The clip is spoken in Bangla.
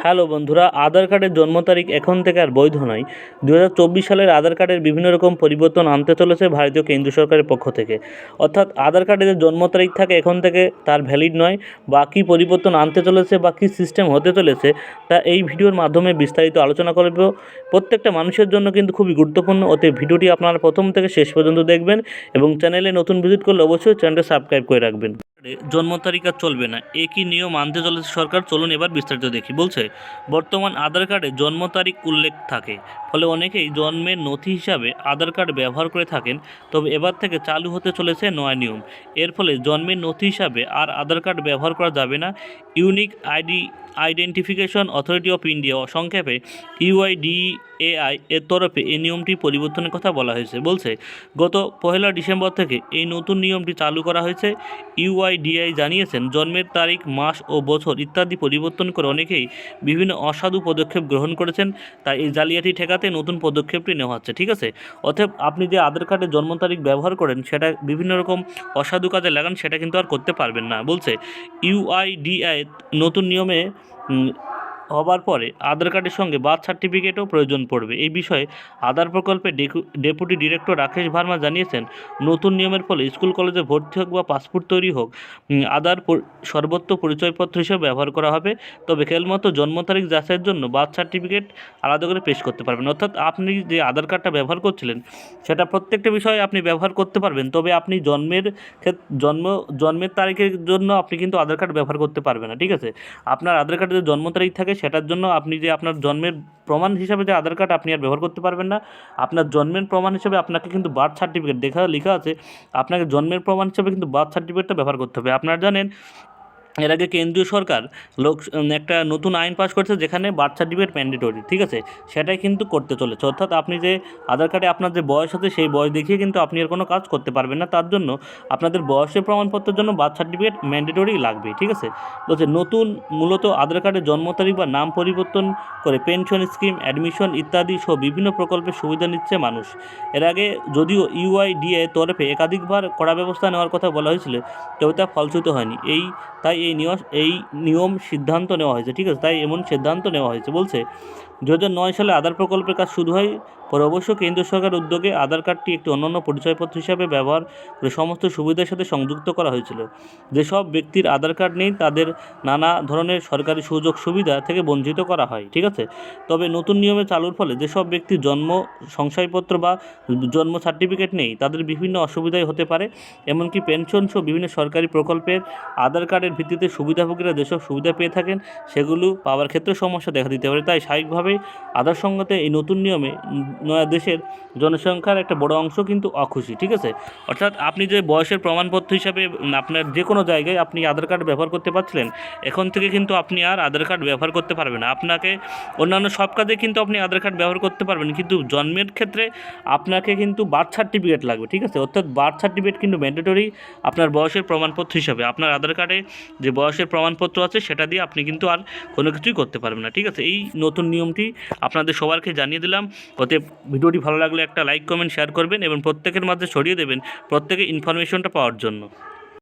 হ্যালো বন্ধুরা, আধার কার্ডের জন্ম তারিখ এখন থেকে আর বৈধ নয়। 2024 সালের আধার কার্ডের বিভিন্ন রকম পরিবর্তন আনতে চলেছে ভারতীয় কেন্দ্রীয় সরকারের পক্ষ থেকে। অর্থাৎ আধার কার্ডে যে জন্ম তারিখ থাকে এখন থেকে তার ভ্যালিড নয়, বা কী পরিবর্তন আনতে চলেছে বা কী সিস্টেম হতে চলেছে তা এই ভিডিওর মাধ্যমে বিস্তারিত আলোচনা করব। প্রত্যেকটা মানুষের জন্য কিন্তু খুবই গুরুত্বপূর্ণ, ওতে ভিডিওটি আপনারা প্রথম থেকে শেষ পর্যন্ত দেখবেন এবং চ্যানেলে নতুন ভিজিট করলে অবশ্যই চ্যানেলটা সাবস্ক্রাইব করে রাখবেন। জন্ম তারিখ আর চলবে না, একই নিয়ম আনতে চলেছে সরকার। চলুন এবার বিস্তারিত দেখি। বলছে বর্তমান আধার কার্ডে জন্ম তারিখ উল্লেখ থাকে, ফলে অনেকেই জন্মের নথি হিসাবে আধার কার্ড ব্যবহার করে থাকেন। তবে এবার থেকে চালু হতে চলেছে নয়া নিয়ম। এর ফলে জন্মের নথি হিসাবে আর আধার কার্ড ব্যবহার করা যাবে না। Unique identification authority of India, সংক্ষেপে UIDAI এর তরফে এই নিয়মটি পরিবর্তনের কথা বলা হয়েছে। বলছে গত 1 ডিসেম্বর থেকে এই নতুন নিয়মটি চালু করা হয়েছে। UIDAI জানিয়েছেন, জন্মের তারিখ, মাস ও বছর ইত্যাদি পরিবর্তন করে অনেকেই বিভিন্ন অসাধু পদক্ষেপ গ্রহণ করেছেন। তাই এই জালিয়াতি ঠেকাতে নতুন পদক্ষেপটি নেওয়া হচ্ছে। ঠিক আছে, অতএব আপনি যে আধার কার্ডে জন্ম তারিখ ব্যবহার করেন, সেটা বিভিন্ন রকম অসাধু কাজে লাগান, সেটা কিন্তু আর করতে পারবেন না। বলছে UIDAI নতুন নিয়মে হবার পরে আধার কার্ডের সঙ্গে বার্থ সার্টিফিকেটও প্রয়োজন পড়বে। এই বিষয়ে আধার প্রকল্পের ডেপুটি ডিরেক্টর রাকেশ ভার্মা জানিয়েছেন, নতুন নিয়মের ফলে স্কুল কলেজে ভর্তি হোক বা পাসপোর্ট তৈরি হোক, আধার সর্বত্র পরিচয়পত্র হিসেবে ব্যবহার করা হবে। তবে কেবলমাত্র জন্ম তারিখ যাচাইয়ের জন্য বার্থ সার্টিফিকেট আলাদা করে পেশ করতে পারবেন। অর্থাৎ আপনি যে আধার কার্ডটা ব্যবহার করছিলেন, সেটা প্রত্যেকটা বিষয়ে আপনি ব্যবহার করতে পারবেন। তবে আপনি জন্মের তারিখের জন্য আপনি কিন্তু আধার কার্ড ব্যবহার করতে পারবেন না। ঠিক আছে, আপনার আধার কার্ডে যে জন্ম তারিখ থাকে, সেটার জন্য আপনি যে আপনার জন্মের প্রমাণ হিসাবে যে আধার কার্ড আপনি আর ব্যবহার করতে পারবেন না। আপনার জন্মের প্রমাণ হিসাবে আপনাকে কিন্তু বার্থ সার্টিফিকেট লেখা আছে, আপনাকে জন্মের প্রমাণ হিসাবে কিন্তু বার্থ সার্টিফিকেটটা ব্যবহার করতে হবে। আপনারা জানেন, এর আগে কেন্দ্রীয় সরকার একটা নতুন আইন পাস করেছে, যেখানে বার্থ সার্টিফিকেট ম্যান্ডেটরি। ঠিক আছে, সেটাই কিন্তু করতে চলেছে। অর্থাৎ আপনি যে আধার কার্ডে আপনার যে বয়স আছে, সেই বয়স দেখিয়ে কিন্তু আপনি আর কোনো কাজ করতে পারবেন না। তার জন্য আপনাদের বয়সের প্রমাণপত্রের জন্য বার্থ সার্টিফিকেট ম্যান্ডেটরি লাগবে। ঠিক আছে, বলছে নতুন মূলত আধার কার্ডের জন্ম তারিখ বা নাম পরিবর্তন করে পেনশন স্কিম, অ্যাডমিশন ইত্যাদি সহ বিভিন্ন প্রকল্পের সুবিধা নিচ্ছে মানুষ। এর আগে যদিও UIDAI তরফে একাধিকবার কড়া ব্যবস্থা নেওয়ার কথা বলা হয়েছিল, তবে তা ফলশ্রুত হয়নি। তাই এই নিয়ম সিদ্ধান্ত নেওয়া হয়েছে। ঠিক আছে, তাই এমন সিদ্ধান্ত নেওয়া হয়েছে। বলছে 2009 সালে আধার প্রকল্পের কাজ শুরু হয়, পরে অবশ্য কেন্দ্র সরকারের উদ্যোগে আধার কার্ডটি একটি অনন্য পরিচয়পত্র হিসাবে ব্যবহার করে সমস্ত সুবিধার সাথে সংযুক্ত করা হয়েছিল। যেসব ব্যক্তির আধার কার্ড নেই, তাদের নানা ধরনের সরকারি সুযোগ সুবিধা থেকে বঞ্চিত করা হয়। ঠিক আছে, তবে নতুন নিয়মে চালুর ফলে যেসব ব্যক্তির জন্ম শংসাপত্র বা জন্ম সার্টিফিকেট নেই, তাদের বিভিন্ন অসুবিধাই হতে পারে। এমনকি পেনশন সহ বিভিন্ন সরকারি প্রকল্পের আধার কার্ডের ভিত্তিতে সুবিধাভোগীরা যেসব সুবিধা পেয়ে থাকেন, সেগুলো পাওয়ার ক্ষেত্রে সমস্যা দেখা দিতে পারে। তাই স্বাভাবিকভাবেই আধার সঙ্গতে এই নতুন নিয়মে দেশের জনসংখ্যার একটা বড় অংশ কিন্তু অখুশি। ঠিক আছে, অর্থাৎ আপনি যে বয়সের প্রমাণপত্র হিসাবে আপনার যে কোনো জায়গায় আপনি আধার কার্ড ব্যবহার করতে পারছিলেন, এখন থেকে কিন্তু আপনি আর আধার কার্ড ব্যবহার করতে পারবেন না। আপনাকে অন্যান্য সব কাজে কিন্তু আপনি আধার কার্ড ব্যবহার করতে পারবেন, কিন্তু জন্মের ক্ষেত্রে আপনাকে কিন্তু বার্থ সার্টিফিকেট লাগবে। ঠিক আছে, অর্থাৎ বার্থ সার্টিফিকেট কিন্তু ম্যান্ডেটরি আপনার বয়সের প্রমাণপত্র হিসাবে। আপনার আধার কার্ডে যে বয়সের প্রমাণপত্র আছে, সেটা দিয়ে আপনি কিন্তু আর কোনো কিছুই করতে পারবেন না। ঠিক আছে, এই নতুন নিয়মটি আপনাদের সবারকে জানিয়ে দিলাম। ওতে ভিডিওটি ভালো লাগলে একটা লাইক, কমেন্ট, শেয়ার করবেন এবং প্রত্যেকের মাঝে ছড়িয়ে দেবেন, প্রত্যেকে ইনফরমেশনটা পাওয়ার জন্য।